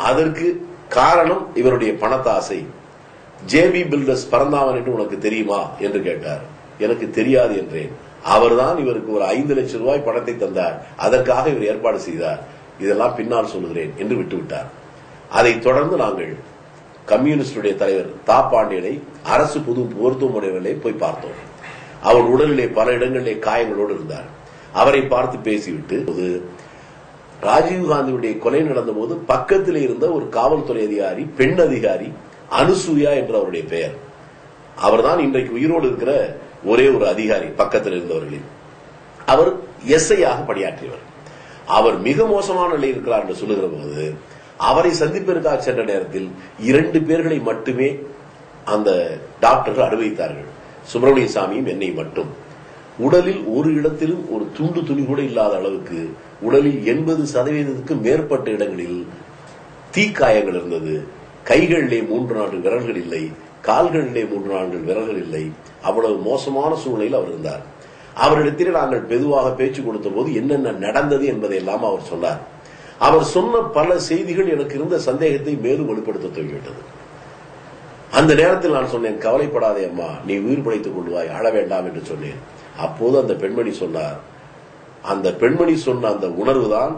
அதற்கு காரணம் இவருடைய பணத்தாசை. ஜேபி பில்டர்ஸ் பரந்தாமன் என்று உனக்கு தெரியுமா என்று கேட்டார். எனக்கு தெரியாது என்றேன். அவர்தான் இவருக்கு ஒரு 5 லட்சம் ரூபாய் பணத்தை தந்தார், அதற்காக இவர் ஏற்பாடு செய்தார், இதெல்லாம் பின்னால் சொல்லுகிறேன் என்று விட்டுவிட்டார். அதைத் தொடர்ந்து நாங்கள் கம்யூனிஸ்டுடைய தலைவர் தா பாண்டியனை அரசு பொது மருத்துவமனைகளிலே போய் பார்த்தோம். அவர் உடலிலே பல இடங்களிலே காயங்களோடு இருந்தார். அவரை பார்த்து பேசிவிட்டு ராஜீவ்காந்தியுடைய கொலை நடந்த போது பக்கத்தில் இருந்த ஒரு காவல்துறை அதிகாரி, பெண் அதிகாரி, அனுசூயா என்று அவருடைய பெயர், அவர்தான் இன்றைக்கு உயிரோடு இருக்கிற ஒரே ஒரு அதிகாரி பக்கத்தில் இருந்தவர்களில். அவர் எஸ்ஐயாக பணியாற்றியவர். அவர் மிக மோசமான நிலையில் இருக்கிறார் என்று சொல்லுகிற போது அவரை சந்திப்பதற்காக சென்ற நேரத்தில் 2 பேர்களை மட்டுமே அந்த டாக்டர்கள் அனுமதித்தார்கள், சுப்பிரமணிய சாமியும் என்னை மட்டும். உடலில் ஒரு இடத்திலும் ஒரு துண்டு துணி கூட இல்லாத அளவுக்கு உடலில் 80% மேற்பட்ட இடங்களில் தீக்காயங்கள் இருந்தது. கைகளிலே 3-4 விரல்கள் இல்லை, கால்களிலே 3-4 விரல்கள் இல்லை. அவ்வளவு மோசமான சூழ்நிலையில் அவர் இருந்தார். அவரிடத்திலே நாங்கள் மெதுவாக பேச்சு கொடுத்த போது என்னென்ன நடந்தது என்பதை எல்லாம் அவர் சொன்னார். அவர் சொன்ன பல செய்திகள் எனக்கு இருந்த சந்தேகத்தை மேலும் வலுப்படுத்த துவங்கிவிட்டது. அந்த நேரத்தில் நான் சொன்னேன், கவலைப்படாதே அம்மா, நீ உயிர் பிழைத்துக் கொள்வாய், அழ வேண்டாம் என்று சொன்னேன். அப்போது அந்த பெண்மணி சொன்னார், அந்த பெண்மணி சொன்ன அந்த உணர்வுதான்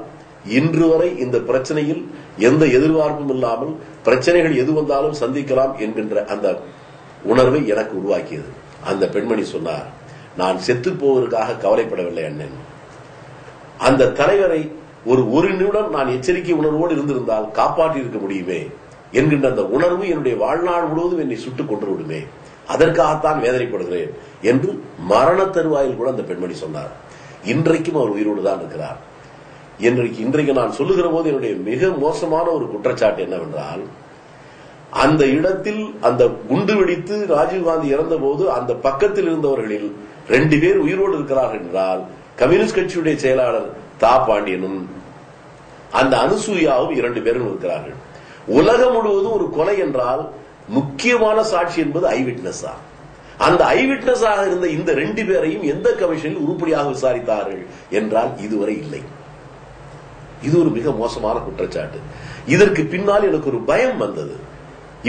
இன்று வரை இந்த பிரச்சனையில் எந்த எதிர்பார்ப்பும் இல்லாமல் பிரச்சனைகள் எது வந்தாலும் சந்திக்கலாம் என்கின்ற அந்த உணர்வை எனக்கு உருவாக்கியது. அந்த பெண்மணி சொன்னார், நான் செத்து போவதற்காக கவலைப்படவில்லை அண்ணன், அந்த தலைவரை ஒரு நிமிடம் நான் எச்சரிக்கை உணர்வோடு இருந்திருந்தால் காப்பாற்றி இருக்க முடியுமே என்கின்ற அந்த உணர்வு என்னுடைய வாழ்நாள் முழுவதும் என்னை சுட்டுக் கொன்று விடுமே, அதற்காகத்தான் வேதனைப்படுகிறேன் என்று மரண தருவாயில் கூட அந்த பெண்மணி சொன்னார். இன்றைக்கும் அவர் உயிரோடு தான் இருக்கிறார். இன்றைக்கு நான் சொல்லுகிற போது என்னுடைய மிக மோசமான ஒரு குற்றச்சாட்டு என்னவென்றால், அந்த இடத்தில் அந்த குண்டு வெடித்து ராஜீவ்காந்தி இறந்த போது அந்த பக்கத்தில் இருந்தவர்களில் 2 பேர் உயிரோடு இருக்கிறார்கள் என்றால் கம்யூனிஸ்ட் கட்சியுடைய செயலாளர் தா பாண்டியனும் அந்த அனுசூயாவும் 2 பேரும் இருக்கிறார்கள். உலகம் முழுவதும் ஒரு கொலை என்றால் முக்கியமான சாட்சி என்பது ஐவிட்னஸ். அந்த ஐவிட்னஸ் ஆக இருந்த இந்த 2 பேரையும் எந்த கமிஷனில் உருப்படியாக விசாரித்தார்கள் என்றால் இதுவரை இல்லை. இது ஒரு மிக மோசமான குற்றச்சாட்டு. இதற்கு பின்னால் எனக்கு ஒரு பயம் வந்தது.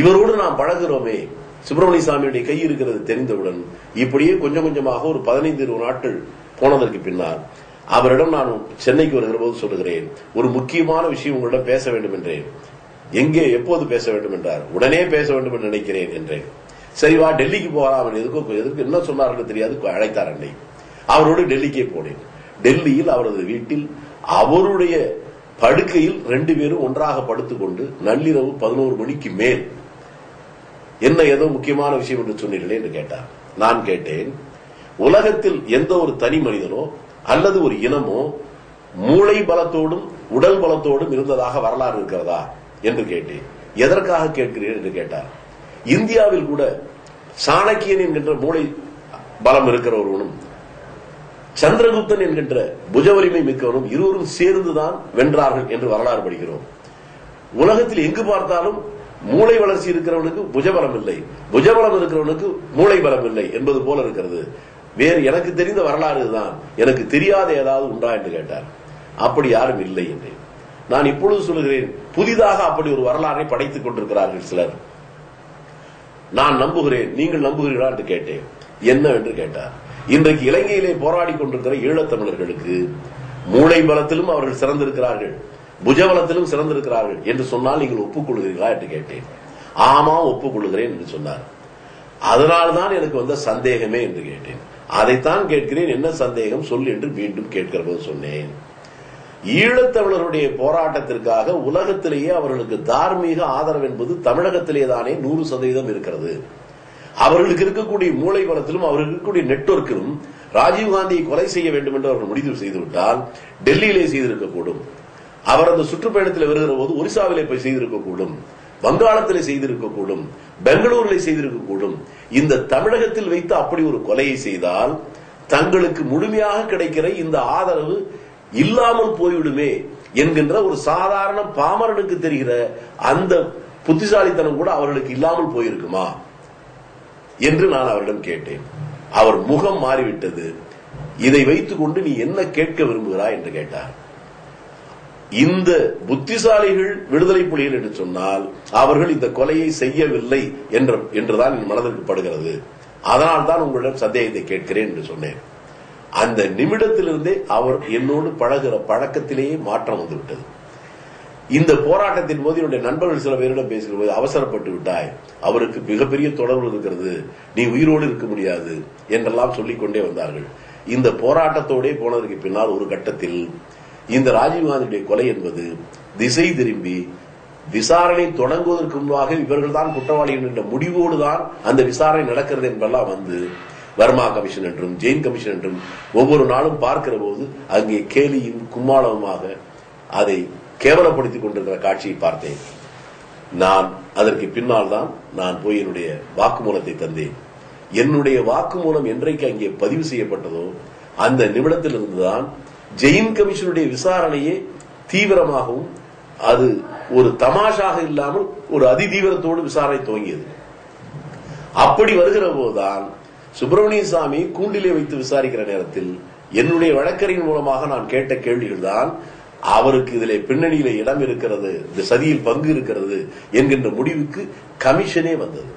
இவரோடு நாம் பழகிறோமே, சுப்பிரமணிய சாமியுடைய கை இருக்கிறது தெரிந்தவுடன் இப்படியே கொஞ்சம் கொஞ்சமாக ஒரு 15-20 நாட்கள் போனதற்கு பின்னால் அவரிடம் நான் சென்னைக்கு வருகிற போது சொல்லுகிறேன், ஒரு முக்கியமான விஷயம் உங்களிடம் பேச வேண்டும் என்றேன். எங்கே, எப்போது பேச வேண்டும் என்றார். உடனே பேச வேண்டும் என்று நினைக்கிறேன் என்றேன். சரி வா, டெல்லிக்கு போகலாம். எதுக்கு என்ன சொன்னார்கள் தெரியாது, அழைத்தார் அன்னை. அவரோடு டெல்லிக்கே போனேன். டெல்லியில் அவரது வீட்டில் அவருடைய படுக்கையில் 2 பேரும் ஒன்றாக படுத்துக்கொண்டு நள்ளிரவு 11 மணிக்கு மேல் என்ன ஏதோ முக்கியமான விஷயம் என்று சொன்னீர்களே என்று கேட்டார். நான் கேட்டேன், உலகத்தில் எந்த ஒரு தனி மனிதனோ அல்லது ஒரு இனமோ மூளை பலத்தோடும் உடல் பலத்தோடும் இருந்ததாக வரலாறு இருக்கிறதா என்று கேட்டேன். எதற்காக கேட்கிறீர்கள் என்று கேட்டார். இந்தியாவில் கூட சாணக்கியன் என்கின்ற மூளை பலம் இருக்கிறவர்களும் சந்திரகுப்தன் என்கின்ற புஜ வலிமை மிக்கவனும் இருவரும் சேர்ந்துதான் வென்றார்கள் என்று வரலாறு படிக்கிறோம். உலகத்தில் எங்கு பார்த்தாலும் மூளை வளர்ச்சி இருக்கிறவனுக்கு புஜபலம் இல்லை, புஜபலம் இருக்கிறவனுக்கு மூளை பலம் இல்லை என்பது போல இருக்கிறது. வேறு எனக்கு தெரிந்த வரலாறு தான், எனக்கு தெரியாத ஏதாவது உண்டா என்று கேட்டார். அப்படி யாரும் இல்லை என்றேன். நான் இப்பொழுது சொல்லுகிறேன், புதிதாக அப்படி ஒரு வரலாறை படைத்துக் கொண்டிருக்கிறார்கள் சிலர். நான் நம்புகிறேன், நீங்கள் நம்புகிறீர்களா என்று கேட்டேன். என்ன என்று கேட்டார். இன்றைக்கு இலங்கையிலே போராடி கொண்டிருக்கிற ஈழத்தமிழர்களுக்கு மூளை பலத்திலும் அவர்கள் சிறந்திருக்கிறார்கள், புஜபலத்திலும் சிறந்திருக்கிறார்கள் என்று சொன்னால் நீங்கள் ஒப்புக்கொள்கிறீர்களா என்று கேட்டேன். ஆமா, ஒப்புக்கொள்கிறேன் என்று சொன்னார். அதனால்தான் எனக்கு வந்த சந்தேகமே என்று கேட்டேன். அதைத்தான் கேட்கிறேன், என்ன சந்தேகம் சொல் என்று மீண்டும் கேட்கிற போது சொன்னேன். ஈழத்தமிழருடைய போராட்டத்திற்காக உலகத்திலேயே அவர்களுக்கு தார்மீக ஆதரவு என்பது தமிழகத்திலேதானே 100% இருக்கிறது. அவர்களுக்கு இருக்கக்கூடிய மூளை பலத்திலும் அவர்களுக்கு இருக்கக்கூடிய நெட்வொர்க்கிலும் ராஜீவ்காந்தியை கொலை செய்ய வேண்டும் என்று அவர்கள் முடிவு செய்துவிட்டால் டெல்லியிலே செய்திருக்கக்கூடும். அவர் அந்த சுற்றுப்பயணத்தில் வருகிற போது ஒரிசாவிலே போய் செய்திருக்கக்கூடும், வங்காளத்திலே செய்திருக்கக்கூடும், பெங்களூரிலே செய்திருக்கக்கூடும். இந்த தமிழகத்தில் வைத்து அப்படி ஒரு கொலையை செய்தால் தங்களுக்கு முழுமையாக கிடைக்கிற இந்த ஆதரவு இல்லாமல் போய்விடுமே என்கின்ற ஒரு சாதாரண பாமரனுக்கு தெரிகிற அந்த புத்திசாலித்தனம் கூட அவர்களுக்கு இல்லாமல் போயிருக்குமா என்று நான் அவரிடம் கேட்டேன். அவர் முகம் மாறிவிட்டது. இதை வைத்துக் கொண்டு நீ என்ன கேட்க விரும்புகிறாய் என்று கேட்டார். இந்த புத்திசாலிகள் விடுதலை புலிகள் என்று சொன்னால் அவர்கள் இந்த கொலையை செய்யவில்லை என்றுதான் என் மனதிற்கு படுகிறது. அதனால் தான் உங்களிடம் சந்தேகத்தை கேட்கிறேன் என்று சொன்னேன். அந்த நிமிடத்திலிருந்தே அவர் என்னோடு பழகிற பழக்கத்திலேயே மாற்றம் வந்துவிட்டது. இந்த போராட்டத்தின் போது என்னுடைய நண்பர்கள் சில பேரிடம் பேசுகிற போது அவசரப்பட்டு விட்டாய், அவருக்கு மிகப்பெரிய தொடர்பு இருக்கிறது, நீ உயிரோடு இருக்க முடியாது என்றெல்லாம் சொல்லிக் கொண்டே வந்தார்கள். இந்த போராட்டத்தோடே போனதற்கு பின்னால் ஒரு கட்டத்தில் இந்த ராஜீவ்காந்தியுடைய கொலை என்பது திசை திரும்பி விசாரணை தொடங்குவதற்கு முன்பாக இவர்கள் தான் குற்றவாளிகள் என்ற முடிவோடு தான் அந்த விசாரணை நடக்கிறது என்பெல்லாம் வந்து வர்மா கமிஷன் என்றும் ஜெயின் கமிஷன் என்றும் ஒவ்வொரு நாளும் பார்க்கிற போது அங்கே கேலியும் கும்மாளவுமாக அதை கேவலப்படுத்திக் கொண்டிருக்கிற காட்சியை பார்த்தேன். நான் அதற்கு பின்னால் தான் நான் போய் என்னுடைய வாக்குமூலத்தை தந்தேன். என்னுடைய வாக்குமூலம் என்றைக்கு அங்கே பதிவு செய்யப்பட்டதோ அந்த நிமிடத்தில் இருந்துதான் ஜெயின் கமிஷனுடைய விசாரணையே தீவிரமாகவும் அது ஒரு தமாஷாக இல்லாமல் ஒரு அதிதீவிரத்தோடு விசாரணை துவங்கியது. அப்படி வருகிற போதுதான் சுப்பிரமணிய சாமி கூண்டிலே வைத்து விசாரிக்கிற நேரத்தில் என்னுடைய வழக்கறிஞர் மூலமாக நான் கேட்ட கேள்விகள் தான் அவருக்கு இதிலே பின்னணியில இடம் இருக்கிறது, இந்த சதியில் பங்கு இருக்கிறது என்கின்ற முடிவுக்கு கமிஷனே வந்தது.